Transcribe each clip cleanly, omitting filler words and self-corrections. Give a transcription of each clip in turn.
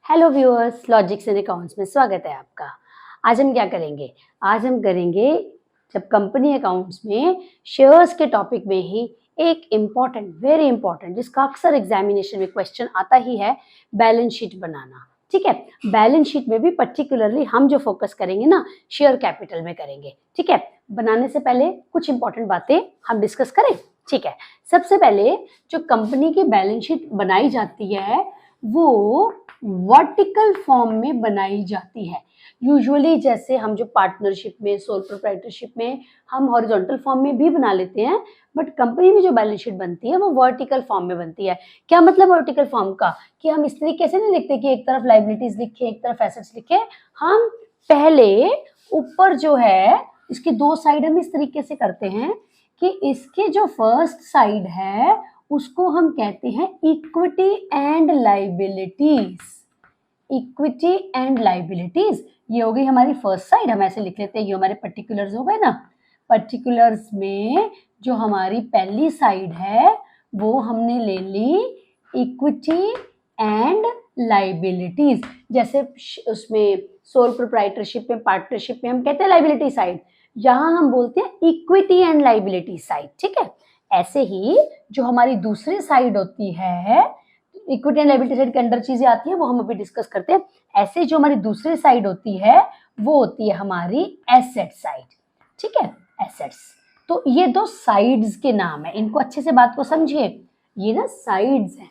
Hello viewers, logics and accounts में स्वागत है आपका। आज हम क्या करेंगे? आज हम करेंगे जब कंपनी अकाउंट्स में शेयर्स के टॉपिक में ही एक इम्पॉर्टेंट, वेरी इंपॉर्टेंट, जिसका अक्सर एग्जामिनेशन में क्वेश्चन आता ही है, बैलेंस शीट बनाना। ठीक है, बैलेंस शीट में भी पर्टिकुलरली हम जो फोकस करेंगे ना, शेयर कैपिटल में करेंगे। ठीक है, बनाने से पहले कुछ इंपॉर्टेंट बातें हम डिस्कस करें। ठीक है, सबसे पहले जो कंपनी की बैलेंस शीट बनाई जाती है वो वर्टिकल फॉर्म में बनाई जाती है। यूजुअली जैसे हम जो पार्टनरशिप में, सोल प्रोप्राइटरशिप में हम हॉरिजॉन्टल फॉर्म में भी बना लेते हैं, बट कंपनी में जो बैलेंस शीट बनती है वो वर्टिकल फॉर्म में बनती है। क्या मतलब वर्टिकल फॉर्म का? कि हम इस तरीके से नहीं लिखते कि एक तरफ लायबिलिटीज लिखे, एक तरफ एसेट्स लिखे। हम पहले ऊपर जो है इसके दो साइड हम इस तरीके से करते हैं कि इसके जो फर्स्ट साइड है उसको हम कहते हैं equity and liabilities. Equity and liabilities, ये हो गई हमारी फर्स्ट साइड। हम ऐसे लिख लेते हैं, ये हमारे पर्टिकुलर्स हो गए ना। पर्टिकुलर्स में जो हमारी पहली साइड है वो हमने ले ली इक्विटी एंड लायबिलिटीज। जैसे उसमें सोल प्रोप्राइटरशिप में, पार्टनरशिप में हम कहते हैं लायबिलिटी साइड, यहाँ हम बोलते हैं इक्विटी एंड लायबिलिटी साइड। ठीक है, ऐसे ही जो हमारी दूसरी साइड होती है, इक्विटी एंड लायबिलिटी साइड के अंदर चीजें आती हैं वो हम अभी डिस्कस करते हैं। ऐसे जो हमारी दूसरी साइड होती है वो होती है हमारी एसेट साइड। ठीक है, एसेट्स। तो ये दो साइड्स के नाम है, इनको अच्छे से बात को समझिए। ये ना साइड्स हैं,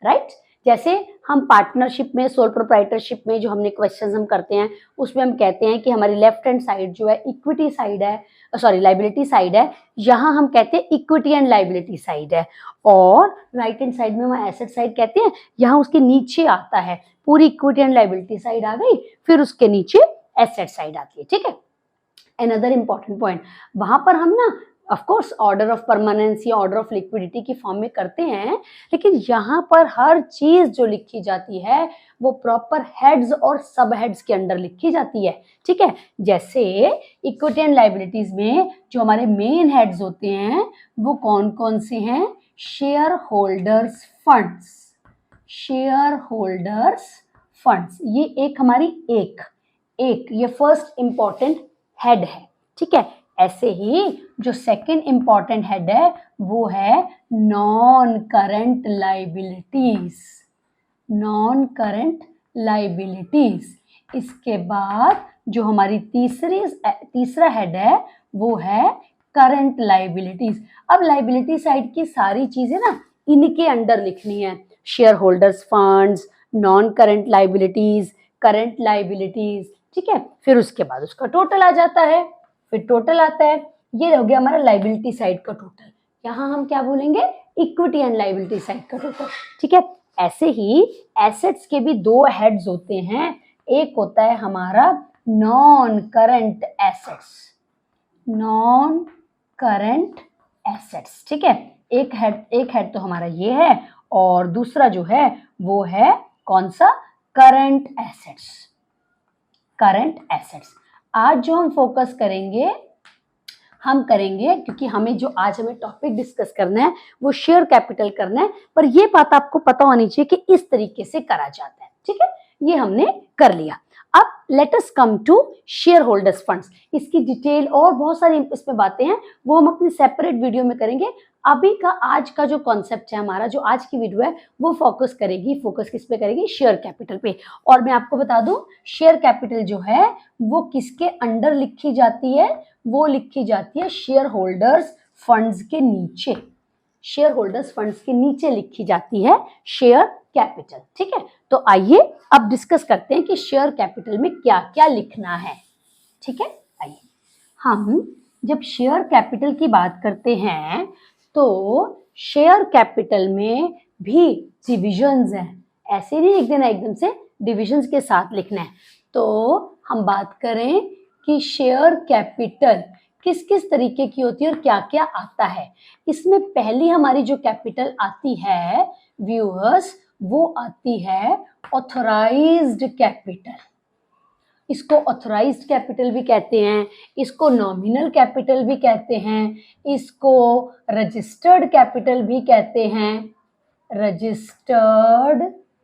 राइट। जैसे हम पार्टनरशिप में, सोल प्रोप्राइटरशिप में जो हमने क्वेश्चंस हम करते हैं उसमें हम कहते हैं कि हमारी लेफ्ट हैंड साइड जो है इक्विटी साइड है, सॉरी लायबिलिटी साइड है, यहाँ हम कहते हैं इक्विटी एंड लायबिलिटी साइड है। और राइट हैंड साइड में हम एसेट साइड कहते हैं, यहाँ उसके नीचे आता है, पूरी इक्विटी एंड लायबिलिटी साइड आ गई, फिर उसके नीचे एसेट साइड आती है। ठीक है, अनदर इंपॉर्टेंट पॉइंट, वहां पर हम ना of course order of permanence या ऑर्डर ऑफ लिक्विडिटी की फॉर्म में करते हैं, लेकिन यहाँ पर हर चीज जो लिखी जाती है वो प्रॉपर हेड्स और सब हेड्स के अंडर लिखी जाती है। ठीक है, जैसे इक्विटी एंड लायबिलिटीज में जो हमारे मेन हेड्स होते हैं वो कौन कौन से हैं? Share holders funds, share holders funds, ये एक हमारी एक ये फर्स्ट इंपॉर्टेंट हेड है। ठीक है, ऐसे ही जो सेकंड इंपॉर्टेंट हेड है वो है non current liabilities, non current liabilities. इसके बाद जो हमारी तीसरा हेड है वो है करंट लायबिलिटीज। अब लायबिलिटी साइड की सारी चीजें ना इनके अंडर लिखनी है, share holders funds, non current liabilities, current liabilities. ठीक है, फिर उसके बाद उसका टोटल आ जाता है, फिर टोटल आता है, ये हो गया हमारा लायबिलिटी साइड का टोटल। यहाँ हम क्या बोलेंगे? इक्विटी एंड लायबिलिटी साइड का टोटल। ठीक है, ऐसे ही एसेट्स के भी दो हेड्स होते हैं, एक होता है हमारा non current assets, non current assets. ठीक है, एक हेड तो हमारा ये है, और दूसरा जो है वो है कौन सा? Current assets, current assets. आज जो हम फोकस करेंगे, हम करेंगे क्योंकि हमें जो आज हमें टॉपिक डिस्कस करना है वो शेयर कैपिटल करना है, पर ये बात आपको पता होनी चाहिए कि इस तरीके से करा जाता है। ठीक है, ये हमने कर लिया। अब let us come to share holders funds. इसकी डिटेल और बहुत सारी इसमें बातें हैं, वो हम अपनी सेपरेट वीडियो में करेंगे। अभी का आज का जो कॉन्सेप्ट है हमारा, जो आज की वीडियो है वो फोकस किस पे करेगी? शेयर कैपिटल पे। और मैं आपको बता दूं, शेयर कैपिटल जो है वो किसके अंडर लिखी जाती है? वो लिखी जाती है शेयर होल्डर्स फंड्स के नीचे, शेयर होल्डर्स फंड्स के नीचे लिखी जाती है शेयर कैपिटल। ठीक है, तो आइए अब डिस्कस करते हैं कि शेयर कैपिटल में क्या क्या लिखना है। ठीक है, आइए हम जब शेयर कैपिटल की बात करते हैं तो शेयर कैपिटल में भी डिविजन्स हैं, ऐसे नहीं लिख देना एकदम से, डिविजन्स के साथ लिखना है। तो हम बात करें कि शेयर कैपिटल किस किस तरीके की होती है और क्या क्या आता है। इसमें पहली हमारी जो कैपिटल आती है व्यूअर्स, वो आती है ऑथराइज्ड कैपिटल। इसको ऑथराइज्ड कैपिटल भी कहते हैं, इसको नॉमिनल कैपिटल भी कहते हैं, इसको रजिस्टर्ड कैपिटल भी कहते हैं, रजिस्टर्ड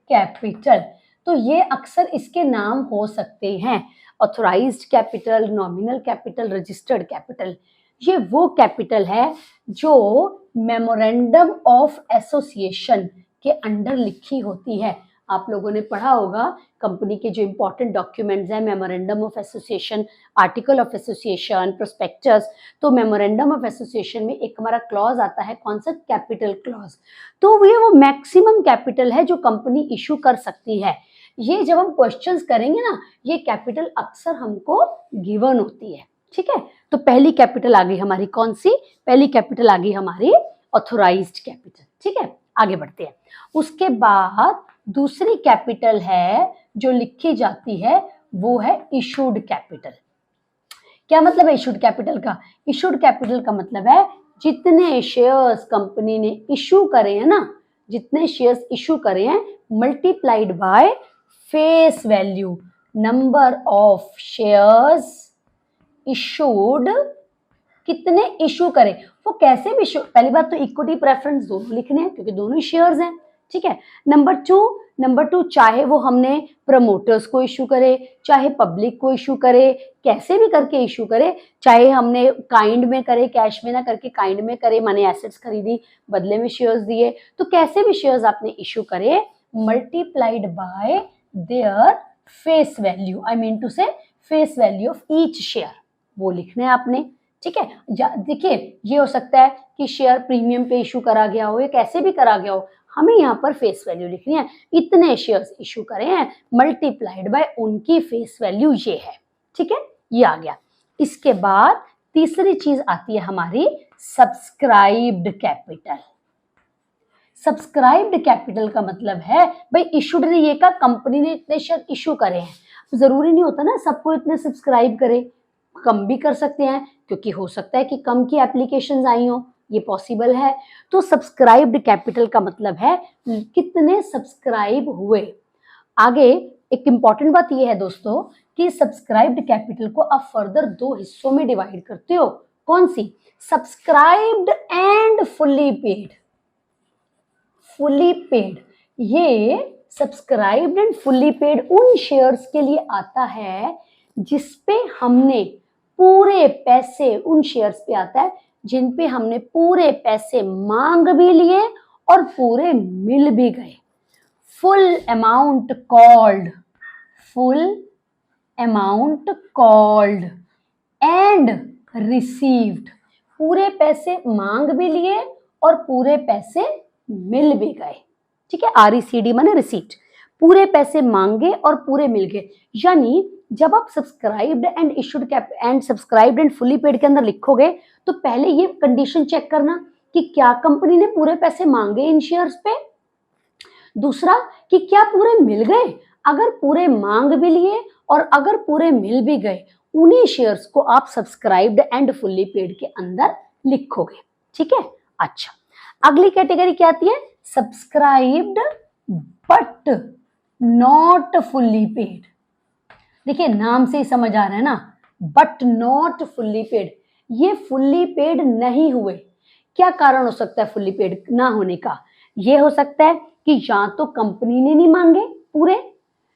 कैपिटल। तो ये अक्सर इसके नाम हो सकते हैं authorised capital, nominal capital, registered capital. ये वो कैपिटल है जो मेमोरेंडम ऑफ एसोसिएशन के अंडर लिखी होती है। आप लोगों ने पढ़ा होगा कंपनी के जो इंपॉर्टेंट डॉक्यूमेंट्स हैं, memorandum of association, article of association, prospectus. तो मेमोरेंडम ऑफ एसोसिएशन में एक हमारा क्लॉज आता है, कौन सा? Capital clause. तो ये वो मैक्सिमम कैपिटल है जो कंपनी इशू कर सकती है। ये जब हम क्वेश्चंस करेंगे ना, ये कैपिटल अक्सर हमको गिवन होती है, ठीक है। तो पहली कैपिटल आ गई हमारी, कौन सी? पहली कैपिटल आ गई हमारी ऑथोराइज्ड कैपिटल, ठीक है। आगे बढ़ते हैं। उसके बाद दूसरी कैपिटल है जो लिखी जाती है, वो है इशूड कैपिटल। क्या मतलब है इशूड कैपिटल का? इशूड कैपिटल का मतलब है जितने शेयर्स कंपनी ने इशू करे हैं ना, जितने शेयर्स इशू करे हैं multiplied by face value, number of shares issued, कितने इशू करे। वो कैसे भी, पहली बात तो इक्विटी प्रेफरेंस दोनों लिखने हैं क्योंकि दोनों शेयर्स हैं, ठीक है। नंबर टू चाहे वो हमने प्रमोटर्स को इशू करे, चाहे पब्लिक को इशू करे, कैसे भी करके इशू करे, चाहे हमने काइंड में करे, कैश में ना करके काइंड में करे, माने एसेट्स खरीदी बदले में शेयर्स दिए, तो कैसे भी शेयर्स आपने इशू करे, multiplied by their face value, I mean to say face value of each share, वो लिखना है आपने, ठीक है। देखिए ये हो सकता है कि शेयर प्रीमियम पे इशू करा गया हो या कैसे भी करा गया हो, हमें यहाँ पर फेस वैल्यू लिखनी है। इतने शेयर्स इशू करे हैं मल्टीप्लाइड बाय उनकी फेस वैल्यू ये है, ठीक है। ये आ गया। इसके बाद तीसरी चीज आती है हमारी सब्सक्राइब्ड कैपिटल। सब्सक्राइब्ड कैपिटल का मतलब है भाई इशूड ने ये का कंपनी ने इतने शेयर इशू करे हैं। जरूरी नहीं होता ना सबको इतने सब्सक्राइब करे, कम भी कर सकते हैं क्योंकि हो सकता है कि कम की एप्लीकेशंस आई हो, ये पॉसिबल है। तो सब्सक्राइब्ड कैपिटल का मतलब है कितने सब्सक्राइब हुए। आगे एक इंपॉर्टेंट बात यह है दोस्तों कि सब्सक्राइब्ड कैपिटल को आप फर्दर दो हिस्सों में डिवाइड करते हो, कौन सी? Subscribed and fully paid. Fully paid, ये सब्सक्राइब्ड एंड फुल्ली पेड उन शेयर्स के लिए आता है जिसपे हमने पूरे पैसे, उन शेयर्स पे आता है जिन पे हमने पूरे पैसे मांग भी लिए और पूरे मिल भी गए। Full amount called, full amount called and received, पूरे पैसे मांग भी लिए और पूरे पैसे मिल भी गए, ठीक है। RECD माने रिसीट, पूरे पैसे मांगे और पूरे मिल गए। यानी जब आप subscribed and issued cap and subscribed and fully paid के अंदर लिखोगे तो पहले ये कंडीशन चेक करना कि क्या कंपनी ने पूरे पैसे मांगे इन शेयर्स पे, दूसरा कि क्या पूरे मिल गए। अगर पूरे मांग भी लिए और अगर पूरे मिल भी गए, उन्हीं शेयर्स को आप सब्सक्राइब्ड एंड फुल्ली पेड के अंदर लिखोगे, ठीक है। अच्छा, अगली कैटेगरी क्या आती है? Subscribed but not fully paid. देखिए नाम से ही समझ आ रहा है ना, बट नॉट फुल्ली पेड, ये फुल्ली पेड नहीं हुए। क्या कारण हो सकता है फुल्ली पेड ना होने का? ये हो सकता है कि या तो कंपनी ने नहीं मांगे पूरे,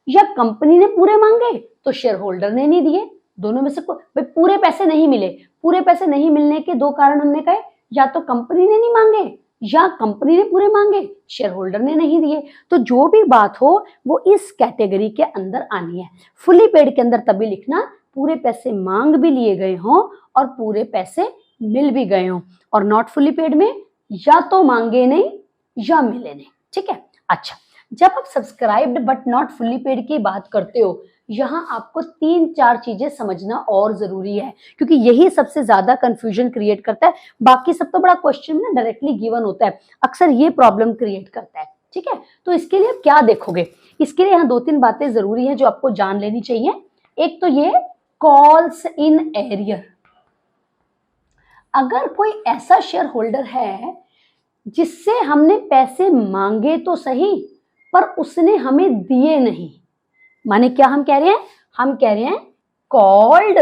या कंपनी ने पूरे मांगे तो शेयर होल्डर ने नहीं दिए, दोनों में से कोई। पूरे पैसे नहीं मिले, पूरे पैसे नहीं मिलने के दो कारण हमने कहे, या तो कंपनी ने नहीं मांगे या कंपनी ने पूरे मांगे, शेयर होल्डर ने नहीं दिए। तो जो भी बात हो वो इस कैटेगरी के अंदर आनी है। फुली पेड के अंदर तभी लिखना पूरे पैसे मांग भी लिए गए हों और पूरे पैसे मिल भी गए हों, और नॉट फुली पेड में या तो मांगे नहीं या मिले नहीं, ठीक है। अच्छा, जब आप subscribed but not fully paid की बात करते हो, यहाँ आपको 3-4 चीजें समझना और जरूरी है क्योंकि यही सबसे ज्यादा कंफ्यूजन क्रिएट करता है। बाकी सब तो बड़ा क्वेश्चन में डायरेक्टली गिवन होता है, अक्सर ये प्रॉब्लम क्रिएट करता है, ठीक है। तो इसके लिए क्या देखोगे? इसके लिए यहाँ 2-3 बातें जरूरी है जो आपको जान लेनी चाहिए। एक तो ये कॉल्स इन एरियर। अगर कोई ऐसा शेयर होल्डर है जिससे हमने पैसे मांगे तो सही पर उसने हमें दिए नहीं, माने क्या हम कह रहे हैं? हम कह रहे हैं कॉल्ड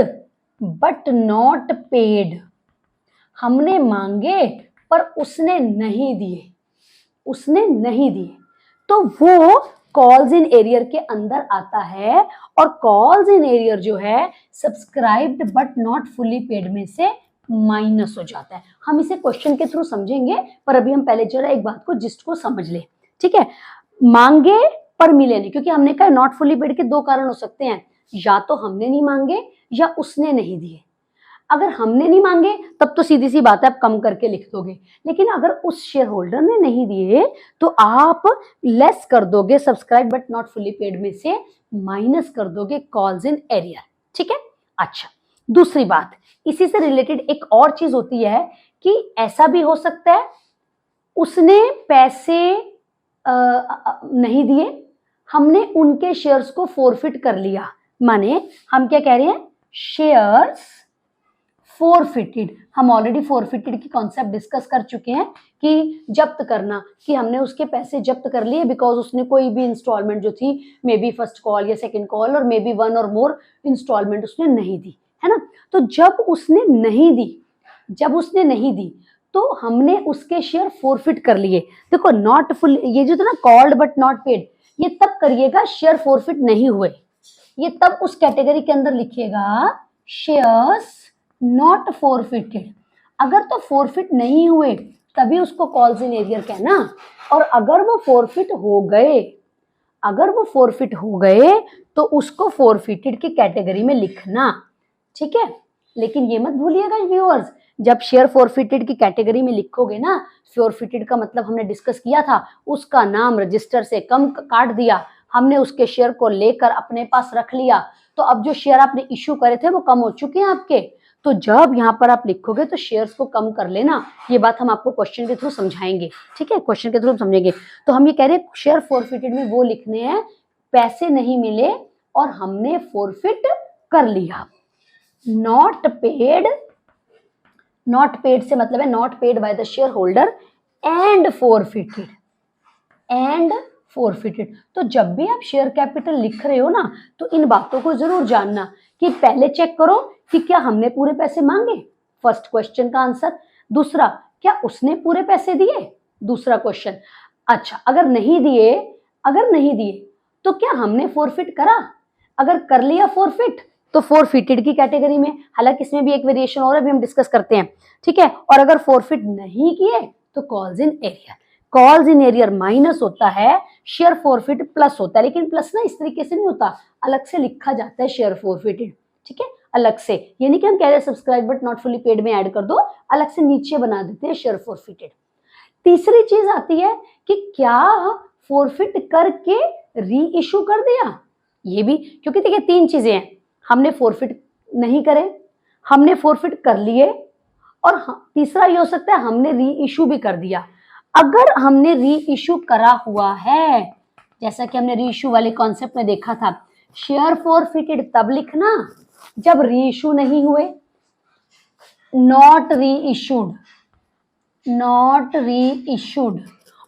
बट नॉट पेड। हमने मांगे पर उसने नहीं दिए, उसने नहीं दिए, तो वो कॉल्स इन एरियर के अंदर आता है, और कॉल्स इन एरियर जो है subscribed but not fully paid में से माइनस हो जाता है। हम इसे क्वेश्चन के थ्रू समझेंगे, पर अभी हम पहले जरा एक बात को जिस्ट को समझ ले, ठीक है। मांगे पर मिले नहीं, क्योंकि हमने कहा नॉट फुली पेड के दो कारण हो सकते हैं, या तो हमने नहीं मांगे या उसने नहीं दिए। अगर हमने नहीं मांगे तब तो सीधी सी बात है आप कम करके लिख दोगे, लेकिन अगर उस शेयर होल्डर ने नहीं दिए तो आप लेस कर दोगे subscribe but not fully paid में से माइनस कर दोगे कॉल्स इन एरियर, ठीक है। अच्छा, दूसरी बात इसी से रिलेटेड एक और चीज होती है कि ऐसा भी हो सकता है उसने पैसे नहीं दिए, हमने उनके शेयर्स को फोरफिट कर लिया, माने हम क्या कह रहे हैं, शेयर्स फोरफिटेड। हम ऑलरेडी फोरफिटेड की कॉन्सेप्ट डिस्कस कर चुके हैं कि जब्त करना, कि हमने उसके पैसे जब्त कर लिए बिकॉज उसने कोई भी इंस्टॉलमेंट जो थी, मे बी फर्स्ट कॉल या सेकंड कॉल और मे बी वन और मोर इंस्टॉलमेंट उसने नहीं दी, है ना। तो जब उसने नहीं दी तो हमने उसके शेयर फोरफिट कर लिए। देखो नॉट फुल, ये जो था ना कॉल्ड बट नॉट पेड, ये तब करिएगा शेयर फोरफिट नहीं हुए, ये तब उस कैटेगरी के अंदर लिखिएगा शेयर्स नॉट फोरफिटेड। अगर तो फोरफिट नहीं हुए तभी उसको कॉल्स इन एरियर कहना, और अगर वो फोरफिट हो गए तो उसको फोरफिटेड की कैटेगरी में लिखना, ठीक है। लेकिन ये मत भूलिएगा व्यूअर्स, जब शेयर फोरफिटेड की कैटेगरी में लिखोगे ना, फोरफिटेड का मतलब हमने डिस्कस किया था, उसका नाम रजिस्टर से कम काट दिया, हमने उसके शेयर को लेकर अपने पास रख लिया, तो अब जो शेयर आपने इश्यू करे थे वो कम हो चुके हैं आपके। तो जब यहाँ पर आप लिखोगे तो शेयर्स को कम कर लेना, ये बात हम आपको क्वेश्चन के थ्रू समझाएंगे, ठीक है, क्वेश्चन के थ्रू समझेंगे। तो हम ये कह रहे हैं शेयर फोरफिटेड में वो लिखने हैं पैसे नहीं मिले और हमने फोरफिट कर लिया। नॉट पेड से मतलब है not paid by the share holder and forfeited. तो जब भी आप शेयर कैपिटल लिख रहे हो ना, तो इन बातों को जरूर जानना कि पहले चेक करो कि क्या हमने पूरे पैसे मांगे, फर्स्ट क्वेश्चन का आंसर। दूसरा, क्या उसने पूरे पैसे दिए, दूसरा क्वेश्चन। अच्छा, अगर नहीं दिए तो क्या हमने फोरफिट करा, अगर कर लिया फोरफिट तो फोरफिटेड की कैटेगरी में, हालांकि इसमें भी एक वेरिएशन और अभी हम डिस्कस करते हैं, ठीक है। और अगर फोरफिट नहीं किए तो कॉल्स इन एरियर माइनस होता है, शेयर फोरफिट प्लस होता है, लेकिन प्लस ना इस तरीके से नहीं होता, अलग से लिखा जाता है शेयर फोरफिटेड, ठीक है, अलग से। ये नहीं कि हम कह रहे हैं subscribe but not fully paid में ऐड कर दो, अलग से नीचे बना देते हैं शेयर फोरफिटेड। तीसरी चीज आती है कि क्या फोरफिट करके री इशू कर दिया, ये भी, क्योंकि देखिए तीन चीजें हैं, हमने फोरफिट नहीं करे, हमने फोरफिट कर लिए, और तीसरा ये हो सकता है हमने री इशू भी कर दिया। अगर हमने री इशू करा हुआ है, जैसा कि हमने री इशू वाले कॉन्सेप्ट में देखा था, शेयर फोरफिटेड तब लिखना जब री इशू नहीं हुए, नॉट री इशूड।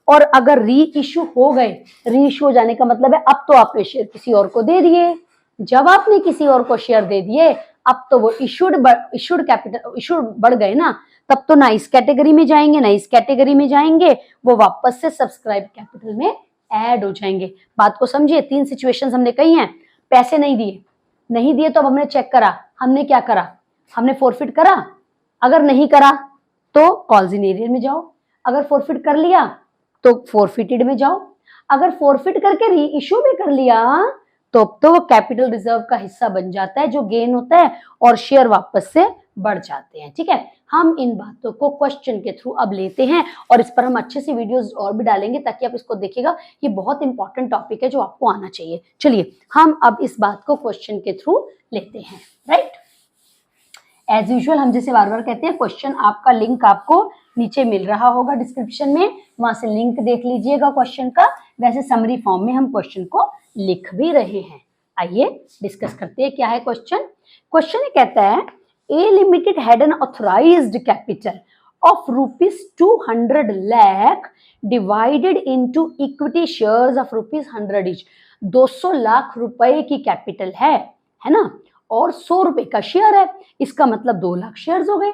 और अगर री इशू हो गए, री इशू हो जाने का मतलब है अब तो आपने शेयर किसी और को दे दिए, जब आपने किसी और को शेयर दे दिए अब तो वो इशूड बढ़ गए ना, तब तो ना इस कैटेगरी में जाएंगे ना इस कैटेगरी में जाएंगे, वो वापस से सब्सक्राइब कैपिटल में ऐड हो जाएंगे। बात को समझिए, तीन सिचुएशंस हमने कही हैं। पैसे नहीं दिए तो अब हमने चेक करा, हमने क्या करा, हमने फोरफिट करा, अगर नहीं करा तो कॉल्स इन एरियर में जाओ, अगर फोरफिट कर लिया तो फोरफिटेड में जाओ, अगर फोरफिट करके री इशू भी कर लिया तो वो कैपिटल रिजर्व का हिस्सा बन जाता है जो गेन होता है, और शेयर वापस से बढ़ जाते हैं, ठीक है। हम इन बातों को क्वेश्चन के थ्रू अब लेते हैं, और इस पर हम अच्छे से वीडियोस और भी डालेंगे ताकि आप इसको देखिएगा, ये बहुत इंपॉर्टेंट टॉपिक है जो आपको आना चाहिए। चलिए हम अब इस बात को क्वेश्चन के थ्रू लेते हैं, राइट। एज यूजुअल हम जैसे बार बार कहते हैं, क्वेश्चन आपका लिंक आपको नीचे मिल रहा होगा डिस्क्रिप्शन में, वहां से लिंक देख लीजिएगा क्वेश्चन का। वैसे समरी फॉर्म में हम क्वेश्चन को लिख भी रहे हैं। आइए डिस्कस करते हैं क्या है क्वेश्चन। क्वेश्चन ये कहता है, A limited had an authorised capital of ₹200 lakh divided into equity shares of ₹100 each. 200 lakh रुपए की कैपिटल है ना, और 100 रुपए का शेयर है, इसका मतलब 2 लाख शेयर्स हो गए,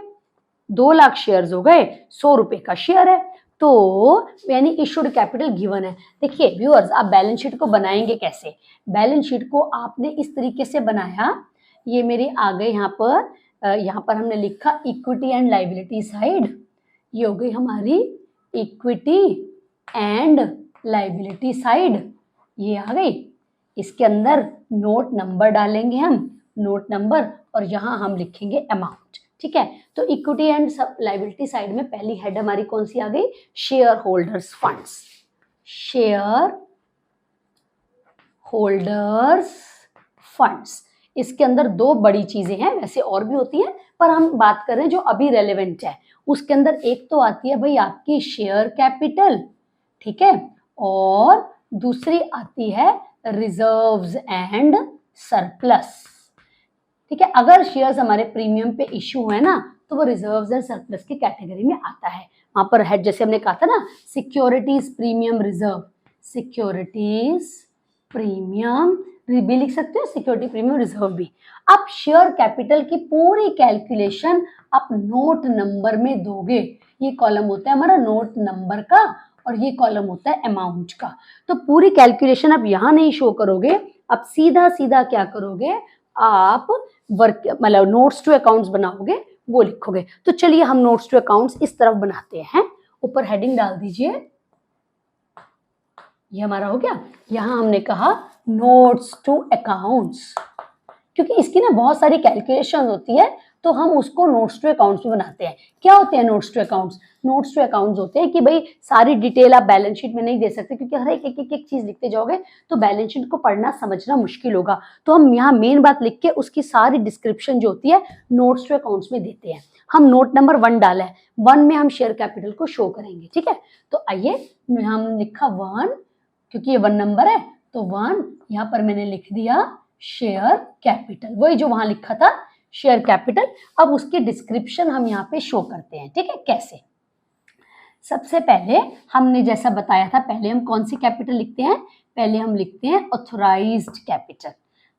2 लाख शेयर्स हो गए, 100 रुपए का शेयर है। तो यानी इशूड कैपिटल गिवन है। देखिए व्यूअर्स, आप बैलेंस शीट को बनाएंगे कैसे? बैलेंस शीट को आपने इस तरीके से बनाया, ये मेरे आ गए यहाँ पर हमने लिखा इक्विटी एंड लायबिलिटी साइड, ये हो गई हमारी इक्विटी एंड लायबिलिटी साइड, ये आ गई। इसके अंदर नोट नंबर डालेंगे हम, नोट नंबर, और यहाँ हम लिखेंगे अमाउंट, ठीक है। तो इक्विटी एंड लायबिलिटी साइड में पहली हेड हमारी कौन सी आ गई? Share holders funds, share holders funds. इसके अंदर दो बड़ी चीजें हैं, वैसे और भी होती हैं पर हम बात कर रहे हैं जो अभी रेलेवेंट है। उसके अंदर एक तो आती है भाई आपकी शेयर कैपिटल, ठीक है, और दूसरी आती है रिजर्व्स एंड सरप्लस, ठीक है। अगर शेयर्स हमारे प्रीमियम पे इश्यू हुए ना तो वो रिजर्व्स एंड सरप्लस की कैटेगरी में आता है। वहां पर हेड जैसे हमने कहा था ना, securities premium reserve, securities premium भी लिख सकते हो, सिक्योरिटी प्रीमियम रिजर्व भी। आप शेयर कैपिटल की पूरी कैलकुलेशन आप नोट नंबर में दोगे। ये कॉलम होता है हमारा नोट नंबर का और ये कॉलम होता है अमाउंट का। तो पूरी कैलकुलेशन आप यहाँ नहीं शो करोगे, आप सीधा सीधा क्या करोगे, आप वर्क मतलब नोट्स टू अकाउंट्स बनाओगे, वो लिखोगे। तो चलिए हम नोट्स टू अकाउंट्स इस तरफ बनाते हैं। ऊपर हेडिंग डाल दीजिए, ये हमारा हो गया। यहां हमने कहा नोट्स टू अकाउंट्स, क्योंकि इसकी ना बहुत सारी कैलकुलेशन होती है तो हम उसको नोट्स टू अकाउंट्स में बनाते हैं। क्या होते हैं notes to accounts? Notes to accounts होते हैं कि भाई सारी डिटेल आप बैलेंस शीट में नहीं दे सकते, क्योंकि हर एक चीज लिखते जाओगे तो बैलेंस शीट को पढ़ना समझना मुश्किल होगा। तो हम यहाँ मेन बात लिख के उसकी सारी डिस्क्रिप्शन जो होती है नोट्स टू अकाउंट्स में देते हैं। हम नोट नंबर 1 डाला है, 1 में हम शेयर कैपिटल को शो करेंगे, ठीक है। तो आइए हम लिखा 1, क्योंकि ये 1 नंबर है तो 1 यहाँ पर मैंने लिख दिया शेयर कैपिटल, वही जो वहां लिखा था शेयर कैपिटल। अब उसकी डिस्क्रिप्शन हम यहाँ पे शो करते हैं, ठीक है। कैसे? सबसे पहले हमने जैसा बताया था, पहले हम कौन सी कैपिटल लिखते हैं? पहले हम लिखते हैं ऑथराइज्ड कैपिटल,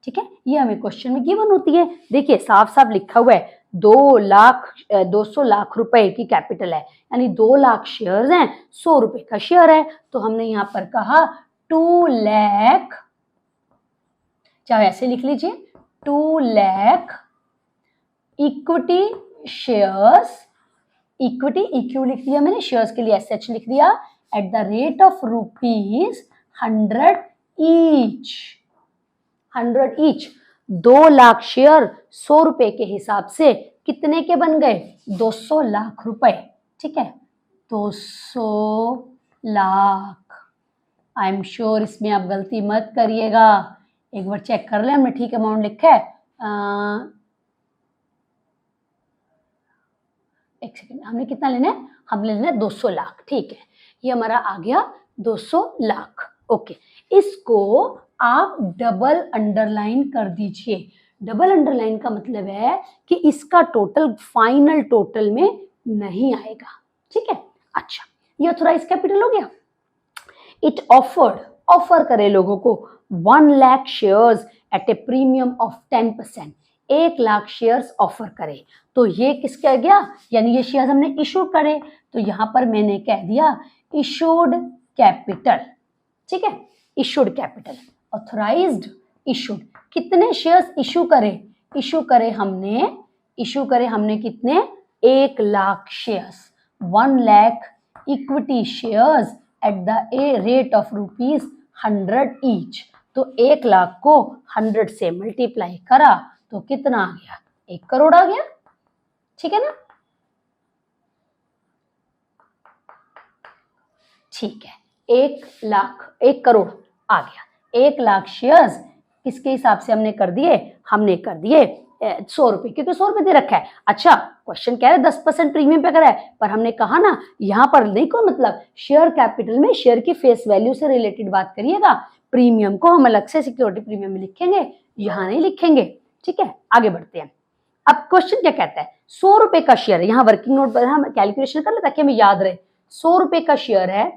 ठीक है। ये हमें क्वेश्चन में गिवन होती है। देखिए साफ साफ लिखा हुआ है 200 लाख रुपए की कैपिटल है, यानी 2 लाख शेयर्स हैं, 100 रुपए का शेयर है। तो हमने यहाँ पर कहा 2 लाख, चाहे ऐसे लिख लीजिए, 2 लाख इक्विटी शेयर्स, इक्विटी इक्यू लिख दिया मैंने, शेयर्स के लिए एसएच लिख दिया, at the rate of ₹100 each, 100 each. 2 lakh share 100 रुपए के हिसाब से कितने के बन गए? 200 लाख रुपए, ठीक है। 200 लाख। आई एम श्योर इसमें आप गलती मत करिएगा, एक बार चेक कर ले हमने ठीक अमाउंट लिखा है। एक सेकेंड, हमने कितना लेना है? हमने लेना है 200 लाख, ठीक है। ये हमारा आ गया 200 लाख, ओके। इसको आप डबल अंडरलाइन कर दीजिए। डबल अंडरलाइन का मतलब है कि इसका टोटल फाइनल टोटल में नहीं आएगा, ठीक है। अच्छा, ये ऑथराइज कैपिटल हो गया। इट ऑफर्ड, ऑफर करे लोगों को 1 lakh shares at A premium of 10%, 1 lakh shares offer करे। तो ये किसका गया? यानी ये शेयर्स हमने इशू करे, तो यहां पर मैंने कह दिया इशूड कैपिटल, ठीक है। Issued capital, authorised, issued. कितने शेयर्स इशू करे? इशू करे हमने कितने? 1 lakh shares, 1 lakh equity shares at the rate of ₹100 each. तो 1 लाख को 100 से मल्टीप्लाई करा तो कितना आ गया? 1 करोड़ आ गया, ठीक है ना। ठीक है, 1 लाख 1 करोड़ आ गया। 1 लाख शेयर्स किसके हिसाब से हमने कर दिए? हमने कर दिए 100 रुपए, क्योंकि 100 रुपए दे रखा है। अच्छा, क्वेश्चन कह रहे 10% प्रीमियम पे करा है, पर हमने कहा ना यहाँ पर नहीं कोई मतलब, शेयर कैपिटल में शेयर की फेस वैल्यू से रिलेटेड बात करिएगा। प्रीमियम को हम अलग से सिक्योरिटी प्रीमियम में लिखेंगे, यहाँ नहीं लिखेंगे, ठीक है। आगे बढ़ते हैं। अब क्वेश्चन क्या कहता है? 100 रुपए का शेयर है, यहाँ वर्किंग नोट पर हम कैलकुलेशन कर ले ताकि हमें याद रहे। 100 रुपए का शेयर है,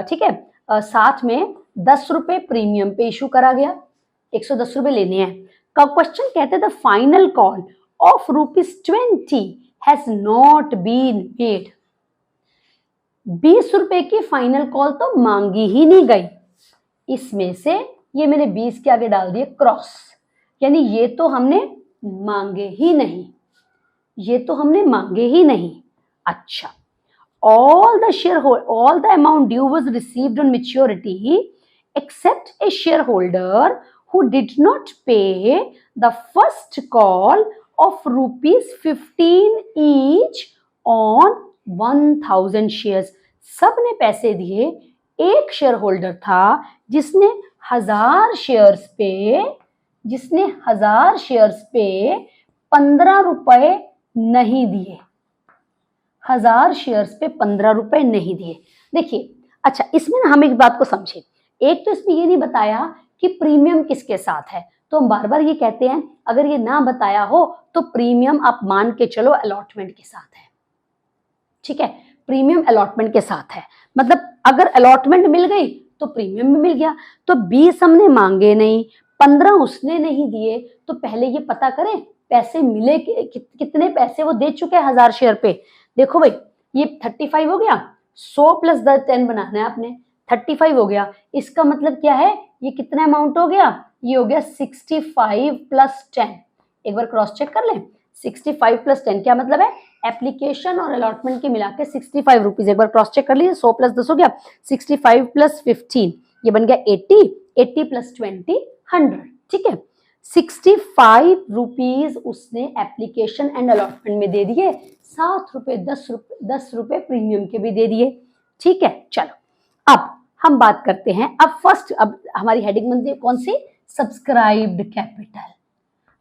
ठीक है। साथ में 10 रुपए प्रीमियम पे इशू करा गया, 110 रुपए लेने हैं। का क्वेश्चन कहते हैं the final call of ₹20 has not been made. ₹20 की फाइनल कॉल तो मांगी ही नहीं गई। इसमें से ये मैंने 20 के आगे डाल दिए क्रॉस, यानी ये तो हमने मांगे ही नहीं, ये तो हमने मांगे ही नहीं। अच्छा, all the amount due was received on maturity except a shareholder who did not pay the first call of ₹15 each on 1000 shares। सबने पैसे दिए, एक शेयर होल्डर था जिसने 1000 शेयर्स पे ₹15 नहीं दिए, 1000 शेयर्स पे ₹15 नहीं दिए। देखिए, अच्छा इसमें ना हम एक बात को समझे, एक तो इसमें ये नहीं बताया कि प्रीमियम किसके साथ है, तो हम बार बार ये कहते हैं अगर ये ना बताया हो तो प्रीमियम आप मान के चलो अलॉटमेंट के साथ है, ठीक है, प्रीमियम अलॉटमेंट के साथ है, मतलब अगर अलॉटमेंट मिल गई तो प्रीमियम भी मिल गया। तो 20 हमने मांगे नहीं, 15 उसने नहीं दिए, तो पहले ये पता करें पैसे मिले कितने पैसे वो दे चुके हैं 1000 शेयर पे। देखो भाई, ये 35 हो गया, 100 प्लस 10 बनाना है आपने, 35 हो गया, इसका मतलब क्या है, ये कितना अमाउंट हो गया, ये हो गया 65 प्लस 10। एक बार क्रॉस चेक कर लें, 65 प्लस 10 क्या मतलब है, एप्लीकेशन और अलॉटमेंट के मिला के 65 रुपीज। एक बार क्रॉस चेक कर लीजिए, 100 प्लस 10 हो गया, 65 प्लस 15 ये बन गया 80, 80 प्लस 20 100, ठीक है। 65 रुपीज उसने एप्लीकेशन एंड अलॉटमेंट में दे दिए, 7 रुपए 10 रुपए प्रीमियम के भी दे दिए, ठीक है। चलो अब हम बात करते हैं, अब हमारी हेडिंग बनती है कौन सी, सब्सक्राइब्ड कैपिटल।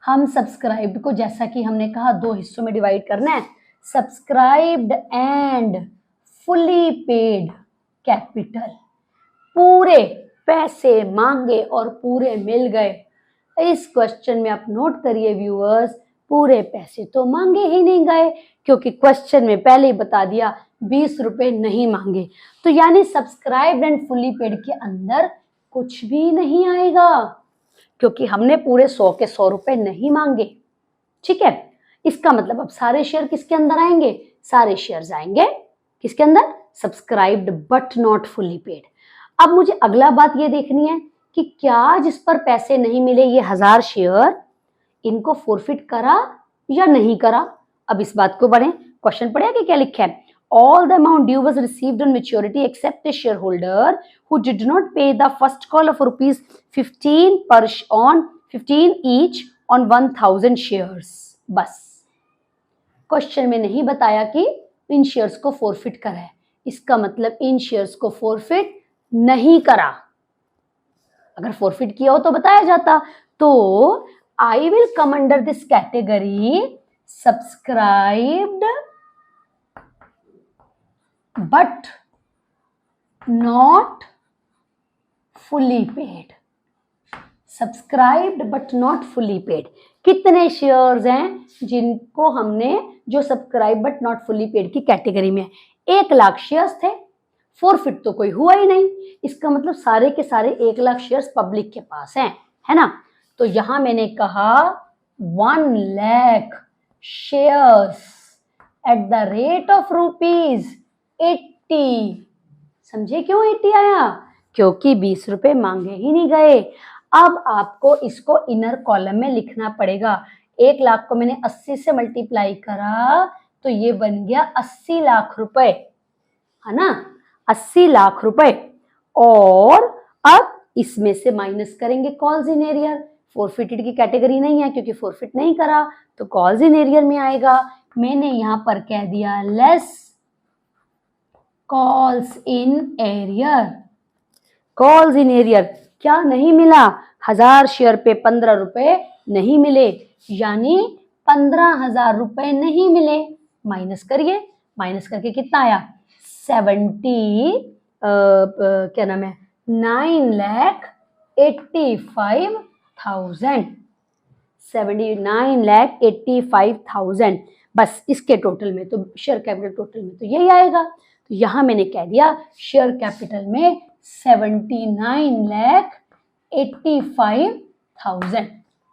हम सब्सक्राइब्ड को जैसा कि हमने कहा 2 हिस्सों में डिवाइड करना है, subscribed and fully paid capital. पूरे पैसे मांगे और पूरे मिल गए। इस क्वेश्चन में आप नोट करिए व्यूअर्स, पूरे पैसे तो मांगे ही नहीं गए, क्योंकि क्वेश्चन में पहले ही बता दिया 20 रुपए नहीं मांगे, तो यानी सब्सक्राइब्ड एंड फुली पेड के अंदर कुछ भी नहीं आएगा, क्योंकि हमने पूरे 100 के 100 रुपए नहीं मांगे, ठीक है। इसका मतलब अब सारे शेयर किसके अंदर आएंगे, सारे शेयर्स आएंगे किसके अंदर, subscribed but not fully paid. अब मुझे अगला बात ये देखनी है कि क्या जिस पर पैसे नहीं मिले, ये 1000 शेयर, इनको फोरफिट करा या नहीं करा। अब इस बात को पढ़ें, क्वेश्चन पढ़े कि क्या लिखा है, all the amount due was received on maturity except a shareholder who did not pay the first call of ₹15 each on 1000 shares। बस क्वेश्चन में नहीं बताया कि इन शेयर्स को फोरफिट करा है, इसका मतलब इन शेयर्स को फोरफिट नहीं करा। अगर फोरफिट किया हो तो बताया जाता। तो I will come under this category subscribed but not fully paid. Subscribed but not fully paid, कितने शेयर्स हैं जिनको हमने, जो subscribe but not fully paid की कैटेगरी में, 1 लाख शेयर्स थे, फोरफिट तो कोई हुआ ही नहीं, इसका मतलब सारे के सारे 1 लाख शेयर्स पब्लिक के पास हैं, है ना। तो यहां मैंने कहा 1 lakh shares at the rate of ₹80। समझे क्यों 80 आया, क्योंकि 20 रुपए मांगे ही नहीं गए। अब आपको इसको इनर कॉलम में लिखना पड़ेगा। 1 लाख को मैंने 80 से मल्टीप्लाई करा तो ये बन गया 80 लाख रुपए, है ना, 80 लाख रुपए। और अब इसमें से माइनस करेंगे कॉल्स इन एरियर, फोरफिटेड की कैटेगरी नहीं है क्योंकि फोरफिट नहीं करा, तो कॉल्स इन एरियर में आएगा। मैंने यहां पर कह दिया less calls in arrear. Calls in arrear क्या नहीं मिला, 1000 शेयर पे 15 रुपए नहीं मिले, यानी 15,000 रुपए नहीं मिले। माइनस करिए, माइनस करके कितना आया, 79,85,000। बस इसके टोटल में तो शेयर कैपिटल टोटल में तो यही आएगा। तो यहां मैंने कह दिया शेयर कैपिटल में 79,85,000,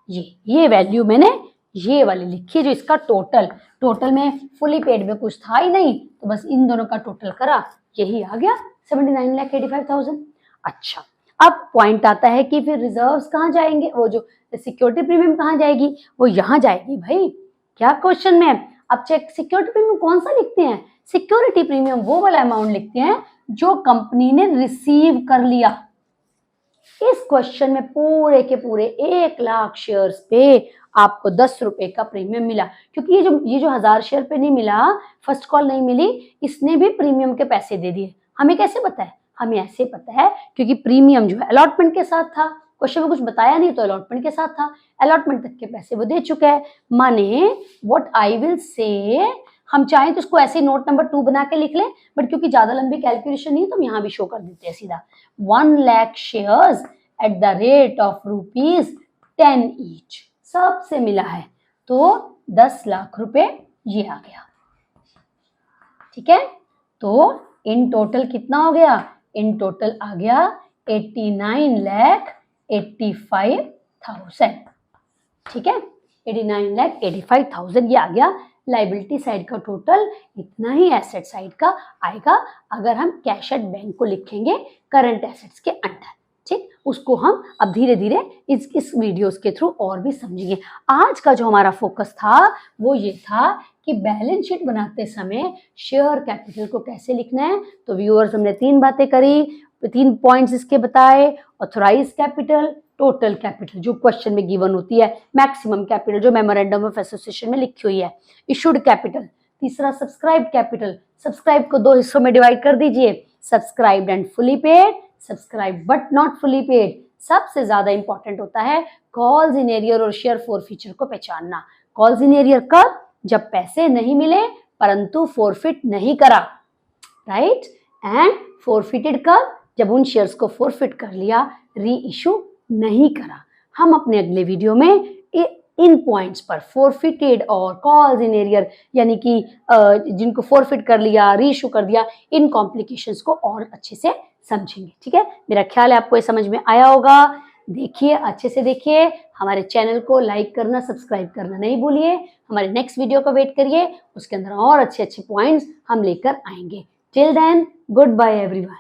ये वैल्यू मैंने ये वाली लिखिए जो इसका टोटल में फुली पेड में कुछ था ही नहीं, तो बस इन दोनों का टोटल करा, यही आ गया 79,85,000। अच्छा, अब पॉइंट आता है कि फिर रिजर्व्स कहाँ जाएंगे, वो जो सिक्योरिटी प्रीमियम कहाँ जाएगी, वो यहाँ जाएगी भाई। क्या क्वेश्चन में अब चेक, सिक्योरिटी प्रीमियम कौन सा लिखते हैं, सिक्योरिटी प्रीमियम वो वाला अमाउंट लिखते हैं जो कंपनी ने रिसीव कर लिया। इस क्वेश्चन में पूरे के पूरे 1,00,000 शेयर्स पे आपको 10 रुपए का प्रीमियम मिला, क्योंकि ये जो 1000 शेयर पे नहीं मिला, फर्स्ट कॉल नहीं मिली, इसने भी प्रीमियम के पैसे दे दिए। हमें कैसे पता है, हमें ऐसे पता है क्योंकि प्रीमियम जो है अलॉटमेंट के साथ था, क्वेश्चन में कुछ बताया नहीं तो अलॉटमेंट के साथ था, अलॉटमेंट तक के पैसे वो दे चुका है। माने व्हाट आई विल से, हम चाहें तो इसको ऐसे नोट नंबर 2 बना के लिख लें, बट क्योंकि ज्यादा लंबी कैलकुलेशन नहीं है तो हम यहाँ भी शो कर देते हैं सीधा। 1,00,000 shares at the rate of ₹10 each, सबसे मिला है तो 10 लाख रुपए ये आ गया। ठीक है, तो इन टोटल कितना हो गया, इन टोटल आ गया 89,85,000। ठीक है, 89,85,000 ये आ गया लाइबिलिटी साइड का टोटल। इतना ही एसेट साइड का आएगा अगर हम कैश एट बैंक को लिखेंगे करंट एसेट्स के अंडर। ठीक, उसको हम अब धीरे धीरे इस वीडियोस के थ्रू और भी समझेंगे। आज का जो हमारा फोकस था वो ये था कि बैलेंस शीट बनाते समय शेयर कैपिटल को कैसे लिखना है। तो व्यूअर्स, हमने 3 बातें करी, 3 पॉइंट्स इसके बताए, ऑथराइज कैपिटल, टोटल कैपिटल जो क्वेश्चन में गिवन होती है, मैक्सिमम कैपिटल जो मेमोरेंडम ऑफ एसोसिएशन में लिखी हुई है, इशूड कैपिटल, तीसरा सब्सक्राइब कैपिटल। सब्सक्राइब को 2 हिस्सों में डिवाइड कर दीजिए, subscribed and fully paid, subscribe but not fully paid. सबसे ज्यादा इंपॉर्टेंट होता है कॉल्स इन एरियर और शेयर फोरफीचर को पहचानना। कॉल्स इन एरियर कब, जब पैसे नहीं मिले परंतु फोरफिट नहीं करा, राइट, एंड फोरफिटेड कब, जब उन शेयर्स को फोरफिट कर लिया, री इशू नहीं करा। हम अपने अगले वीडियो में इन पॉइंट्स पर फोरफिटेड और कॉल्स इन एरियर यानी कि जिनको फोरफिट कर लिया, री इशू कर दिया, इन कॉम्प्लिकेशंस को और अच्छे से समझेंगे। ठीक है, मेरा ख्याल है आपको ये समझ में आया होगा। देखिए, अच्छे से देखिए, हमारे चैनल को लाइक करना, सब्सक्राइब करना नहीं भूलिए। हमारे नेक्स्ट वीडियो का वेट करिए, उसके अंदर और अच्छे अच्छे पॉइंट्स हम लेकर आएंगे। Till then, goodbye everyone.